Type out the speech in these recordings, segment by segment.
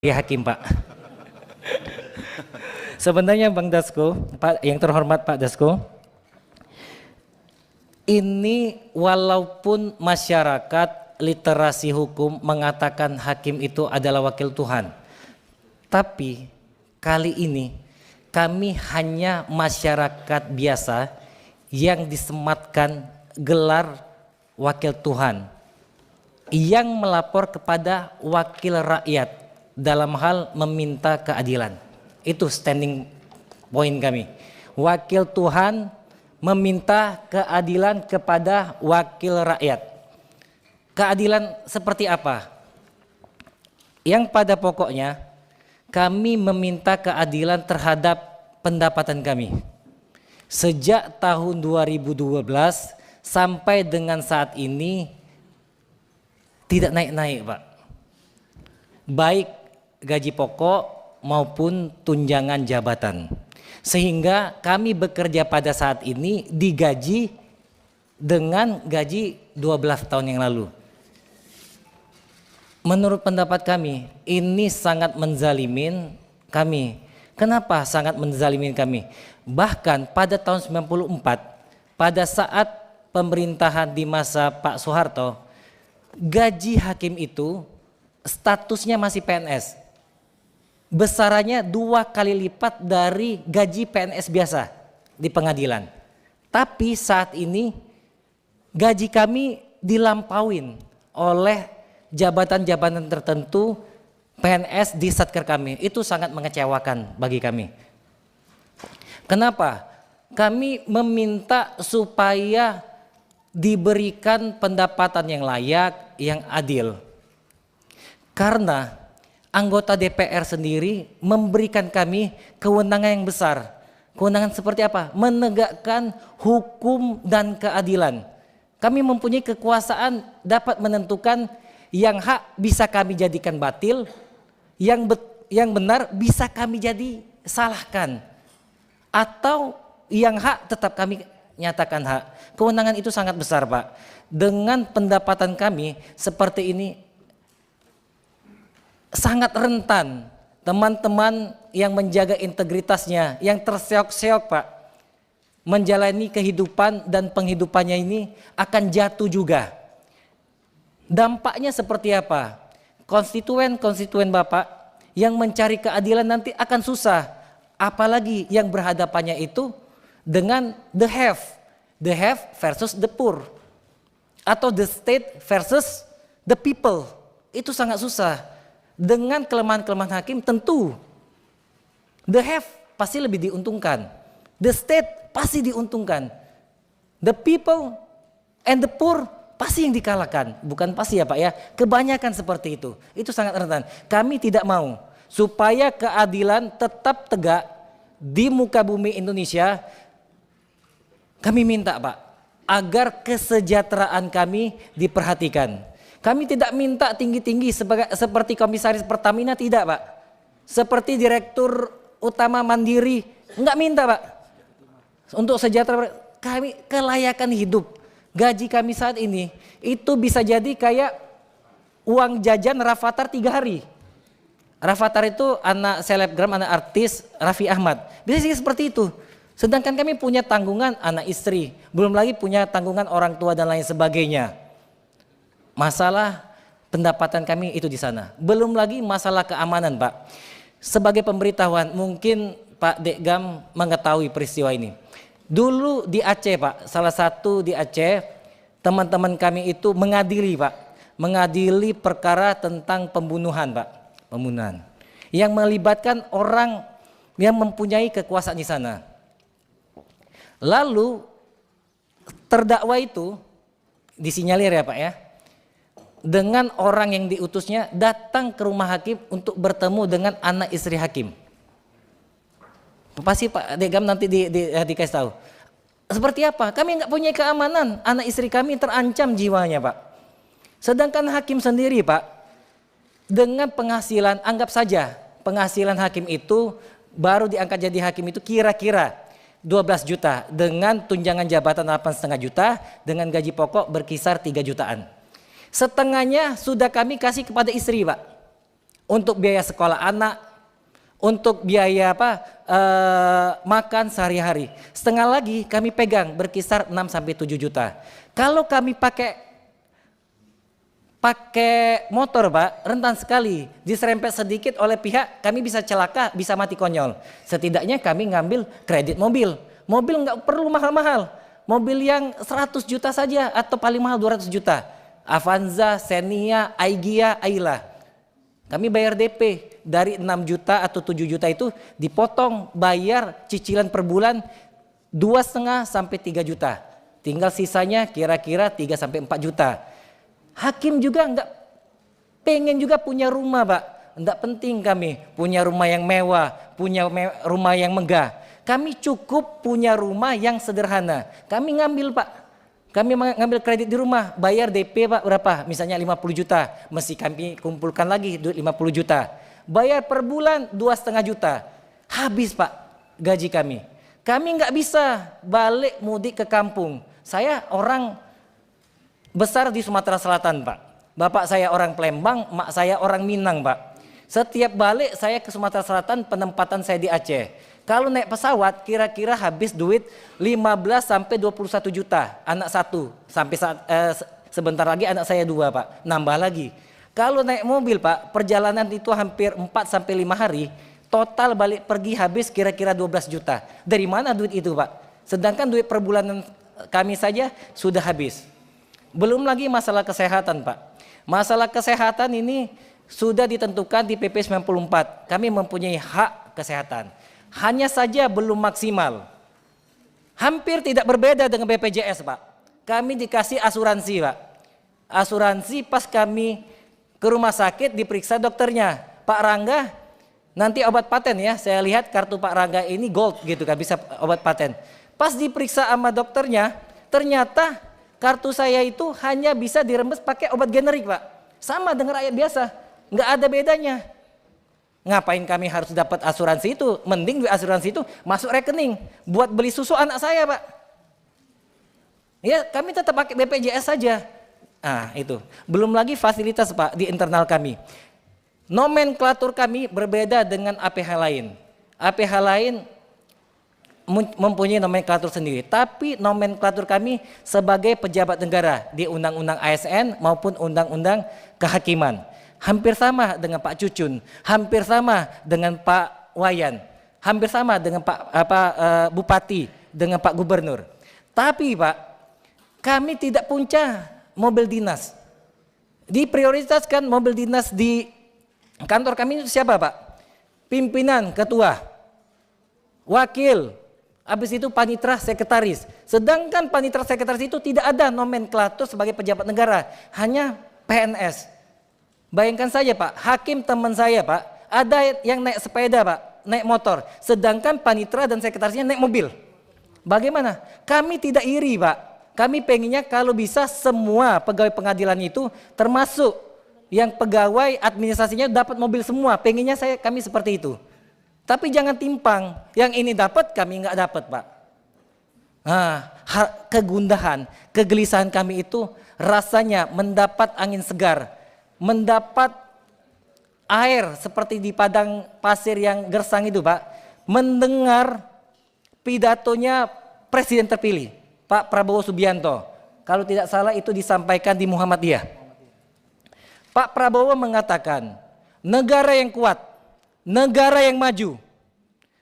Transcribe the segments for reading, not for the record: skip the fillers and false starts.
Ya Hakim Pak. Sebenarnya Bang Dasko, Pak yang terhormat Pak Dasko, ini walaupun masyarakat literasi hukum mengatakan hakim itu adalah wakil Tuhan, tapi kali ini kami hanya masyarakat biasa yang disematkan gelar wakil Tuhan yang melapor kepada wakil rakyat dalam hal meminta keadilan. Itu standing point kami. Wakil Tuhan meminta keadilan kepada wakil rakyat. Keadilan seperti apa? Yang pada pokoknya kami meminta keadilan terhadap pendapatan kami. Sejak tahun 2012 sampai dengan saat ini tidak naik-naik, Pak. Baik gaji pokok maupun tunjangan jabatan. Sehingga kami bekerja pada saat ini digaji dengan gaji 12 tahun yang lalu. Menurut pendapat kami, ini sangat menzalimin kami. Kenapa sangat menzalimin kami? Bahkan pada tahun 94, pada saat pemerintahan di masa Pak Soeharto, gaji hakim itu statusnya masih PNS. Besarannya 2 kali lipat dari gaji PNS biasa di pengadilan. Tapi saat ini gaji kami dilampauin oleh jabatan-jabatan tertentu PNS di Satker kami. Itu sangat mengecewakan bagi kami. Kenapa? Kami meminta supaya diberikan pendapatan yang layak, yang adil. Karena anggota DPR sendiri memberikan kami kewenangan yang besar. Kewenangan seperti apa? Menegakkan hukum dan keadilan. Kami mempunyai kekuasaan dapat menentukan yang hak bisa kami jadikan batil, yang benar bisa kami jadi salahkan, atau yang hak tetap kami nyatakan hak. Kewenangan itu sangat besar, Pak. Dengan pendapatan kami seperti ini sangat rentan teman-teman yang menjaga integritasnya, yang terseok-seok, Pak, menjalani kehidupan dan penghidupannya ini akan jatuh juga. Dampaknya seperti apa? Konstituen-konstituen Bapak yang mencari keadilan nanti akan susah, apalagi yang berhadapannya itu dengan the have versus the poor, atau the state versus the people. Itu sangat susah. Dengan kelemahan-kelemahan hakim tentu the have pasti lebih diuntungkan, the state pasti diuntungkan, the people and the poor pasti yang dikalahkan. Bukan pasti ya Pak ya, kebanyakan seperti itu. Itu sangat rentan. Kami tidak mau supaya keadilan tetap tegak di muka bumi Indonesia. Kami minta Pak agar kesejahteraan kami diperhatikan. Kami tidak minta tinggi-tinggi seperti komisaris Pertamina, tidak Pak. Seperti direktur utama Mandiri, enggak minta Pak. Untuk sejahtera kami, kelayakan hidup. Gaji kami saat ini itu bisa jadi kayak uang jajan Rafathar 3 hari. Rafathar itu anak selebgram, anak artis Raffi Ahmad. Bisa jadi seperti itu. Sedangkan kami punya tanggungan anak istri, belum lagi punya tanggungan orang tua dan lain sebagainya. Masalah pendapatan kami itu di sana. Belum lagi masalah keamanan, Pak. Sebagai pemberitahuan, mungkin Pak Dekgam mengetahui peristiwa ini. Dulu di Aceh, Pak, salah satu di Aceh, teman-teman kami itu mengadili, Pak. Mengadili perkara tentang pembunuhan, Pak. Pembunuhan. Yang melibatkan orang yang mempunyai kekuasaan di sana. Lalu terdakwa itu disinyalir ya Pak ya, dengan orang yang diutusnya datang ke rumah hakim untuk bertemu dengan anak istri hakim. Pasti Pak Dekgam nanti dikasih tahu. Seperti apa? Kami nggak punya keamanan, anak istri kami terancam jiwanya Pak. Sedangkan hakim sendiri Pak, dengan penghasilan, anggap saja penghasilan hakim itu baru diangkat jadi hakim itu kira-kira 12 juta dengan tunjangan jabatan 8,5 juta, dengan gaji pokok berkisar 3 jutaan. Setengahnya sudah kami kasih kepada istri Pak, untuk biaya sekolah anak, untuk biaya makan sehari-hari. Setengah lagi kami pegang berkisar 6 sampai 7 juta. Kalau kami pakai motor Pak, rentan sekali, diserempet sedikit oleh pihak, kami bisa celaka, bisa mati konyol. Setidaknya kami ngambil kredit mobil. Mobil nggak perlu mahal-mahal, mobil yang 100 juta saja atau paling mahal 200 juta. Avanza, Xenia, Aigia, Ayla. Kami bayar DP dari 6 juta atau 7 juta itu dipotong, bayar cicilan per bulan 2,5 sampai 3 juta. Tinggal sisanya kira-kira 3 sampai 4 juta. Hakim juga enggak pengen juga punya rumah Pak. Enggak penting kami punya rumah yang mewah, punya rumah yang megah. Kami cukup punya rumah yang sederhana. Kami ngambil Pak. Kami mengambil kredit di rumah, bayar DP Pak berapa? Misalnya 50 juta, mesti kami kumpulkan lagi duit 50 juta. Bayar per bulan 2,5 juta. Habis Pak gaji kami. Kami nggak bisa balik mudik ke kampung. Saya orang besar di Sumatera Selatan Pak. Bapak saya orang Palembang, mak saya orang Minang Pak. Setiap balik saya ke Sumatera Selatan, penempatan saya di Aceh. Kalau naik pesawat kira-kira habis duit 15 sampai 21 juta anak satu, sampai sebentar lagi anak saya 2 Pak, nambah lagi. Kalau naik mobil Pak, perjalanan itu hampir 4 sampai 5 hari, total balik pergi habis kira-kira 12 juta. Dari mana duit itu Pak? Sedangkan duit per bulanan kami saja sudah habis. Belum lagi masalah kesehatan Pak. Masalah kesehatan ini sudah ditentukan di PP 94. Kami mempunyai hak kesehatan. Hanya saja belum maksimal. Hampir tidak berbeda dengan BPJS Pak. Kami dikasih asuransi Pak. Asuransi pas kami ke rumah sakit diperiksa dokternya. Pak Rangga nanti obat paten ya. Saya lihat kartu Pak Rangga ini gold gitu kan, bisa obat paten. Pas diperiksa sama dokternya, ternyata kartu saya itu hanya bisa dirembes pakai obat generik Pak. Sama dengan rakyat biasa. Nggak ada bedanya. Ngapain kami harus dapat asuransi itu? Mending duit asuransi itu masuk rekening buat beli susu anak saya Pak. Ya kami tetap pakai BPJS saja. Nah itu. Belum lagi fasilitas Pak di internal kami. Nomenklatur kami berbeda dengan APH lain. APH lain mempunyai nomenklatur sendiri. Tapi nomenklatur kami sebagai pejabat negara di Undang-Undang ASN maupun Undang-Undang Kehakiman. Hampir sama dengan Pak Cucun, hampir sama dengan Pak Wayan, hampir sama dengan Pak Bupati, dengan Pak Gubernur. Tapi Pak, kami tidak punya mobil dinas. Diprioritaskan mobil dinas di kantor kami itu siapa Pak? Pimpinan, ketua, wakil, habis itu panitra, sekretaris. Sedangkan panitra sekretaris itu tidak ada nomenklatur sebagai pejabat negara, hanya PNS. Bayangkan saja Pak, hakim teman saya Pak, ada yang naik sepeda Pak, naik motor, sedangkan panitra dan sekretarisnya naik mobil. Bagaimana? Kami tidak iri Pak, kami pengennya kalau bisa semua pegawai pengadilan itu termasuk yang pegawai administrasinya dapat mobil semua, pengennya kami seperti itu. Tapi jangan timpang, yang ini dapat kami nggak dapat Pak. Nah, kegundahan, kegelisahan kami itu rasanya mendapat angin segar, mendapat air seperti di padang pasir yang gersang itu Pak, mendengar pidatonya Presiden terpilih Pak Prabowo Subianto. Kalau tidak salah itu disampaikan di Muhammadiyah. Pak Prabowo mengatakan, negara yang kuat, negara yang maju,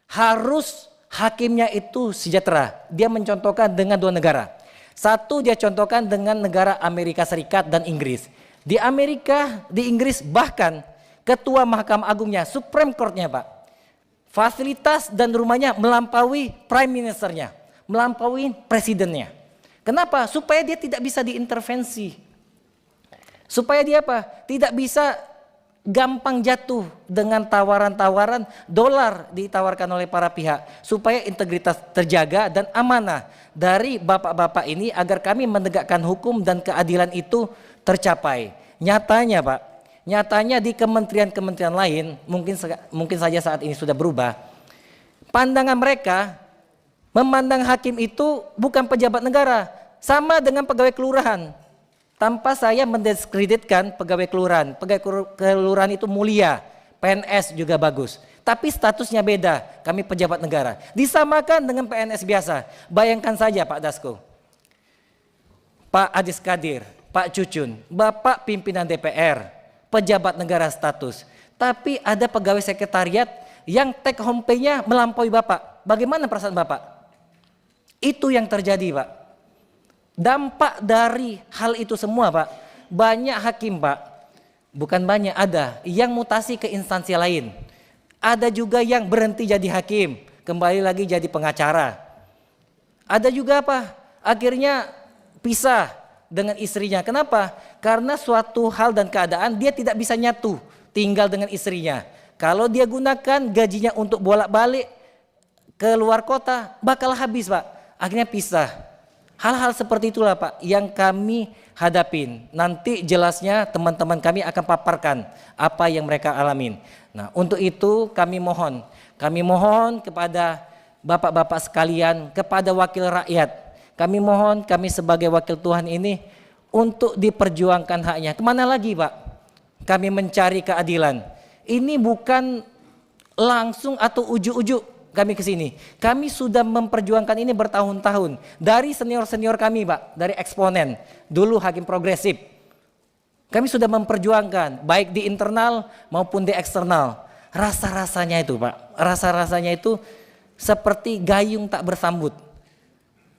harus hakimnya itu sejahtera. Dia mencontohkan dengan 2 negara. Satu dia contohkan dengan negara Amerika Serikat dan Inggris. Di Amerika, di Inggris bahkan ketua Mahkamah Agungnya, Supreme Court-nya Pak, fasilitas dan rumahnya melampaui Prime Ministernya, melampaui presidennya. Kenapa? Supaya dia tidak bisa diintervensi. Supaya dia apa? Tidak bisa gampang jatuh dengan tawaran-tawaran dolar ditawarkan oleh para pihak. Supaya integritas terjaga dan amanah dari bapak-bapak ini agar kami menegakkan hukum dan keadilan itu tercapai. Nyatanya Pak, nyatanya di kementerian-kementerian lain mungkin saja saat ini sudah berubah. Pandangan mereka memandang hakim itu bukan pejabat negara, sama dengan pegawai kelurahan. Tanpa saya mendiskreditkan pegawai kelurahan. Pegawai kelurahan itu mulia, PNS juga bagus. Tapi statusnya beda, kami pejabat negara. Disamakan dengan PNS biasa. Bayangkan saja Pak Dasko, Pak Adis Kadir, Pak Cucun, Bapak pimpinan DPR, pejabat negara status. Tapi ada pegawai sekretariat yang take home pay-nya melampaui Bapak. Bagaimana perasaan Bapak? Itu yang terjadi Pak. Dampak dari hal itu semua Pak, banyak hakim Pak, bukan banyak, ada yang mutasi ke instansi lain. Ada juga yang berhenti jadi hakim, kembali lagi jadi pengacara. Ada juga apa? Akhirnya pisah dengan istrinya. Kenapa? Karena suatu hal dan keadaan dia tidak bisa nyatu tinggal dengan istrinya. Kalau dia gunakan gajinya untuk bolak-balik ke luar kota, bakal habis Pak. Akhirnya pisah. Hal-hal seperti itulah Pak yang kami hadapin. Nanti jelasnya teman-teman kami akan paparkan apa yang mereka alamin. Nah, untuk itu kami mohon kepada bapak-bapak sekalian, kepada wakil rakyat. Kami mohon, kami sebagai wakil Tuhan ini untuk diperjuangkan haknya. Kemana lagi Pak? Kami mencari keadilan. Ini bukan langsung atau ujuk-ujuk kami ke sini. Kami sudah memperjuangkan ini bertahun-tahun. Dari senior-senior kami Pak, dari eksponen. Dulu hakim progresif. Kami sudah memperjuangkan, baik di internal maupun di eksternal. Rasa-rasanya itu Pak, rasa-rasanya itu seperti gayung tak bersambut.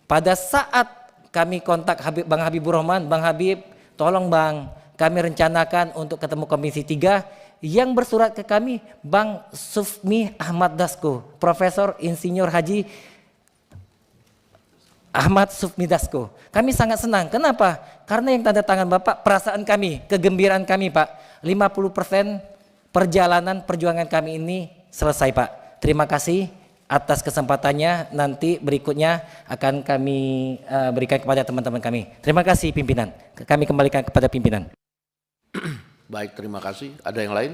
Pada saat kami kontak Bang Habibur Rahman, Bang Habib, tolong Bang, kami rencanakan untuk ketemu Komisi 3, yang bersurat ke kami Bang Sufmi Ahmad Dasko, Profesor Insinyur Haji Ahmad Sufmi Dasko. Kami sangat senang. Kenapa? Karena yang tanda tangan Bapak, perasaan kami, kegembiraan kami Pak, 50% perjalanan perjuangan kami ini selesai Pak. Terima kasih atas kesempatannya. Nanti berikutnya akan kami berikan kepada teman-teman kami. Terima kasih pimpinan. Kami kembalikan kepada pimpinan. Baik, terima kasih. Ada yang lain?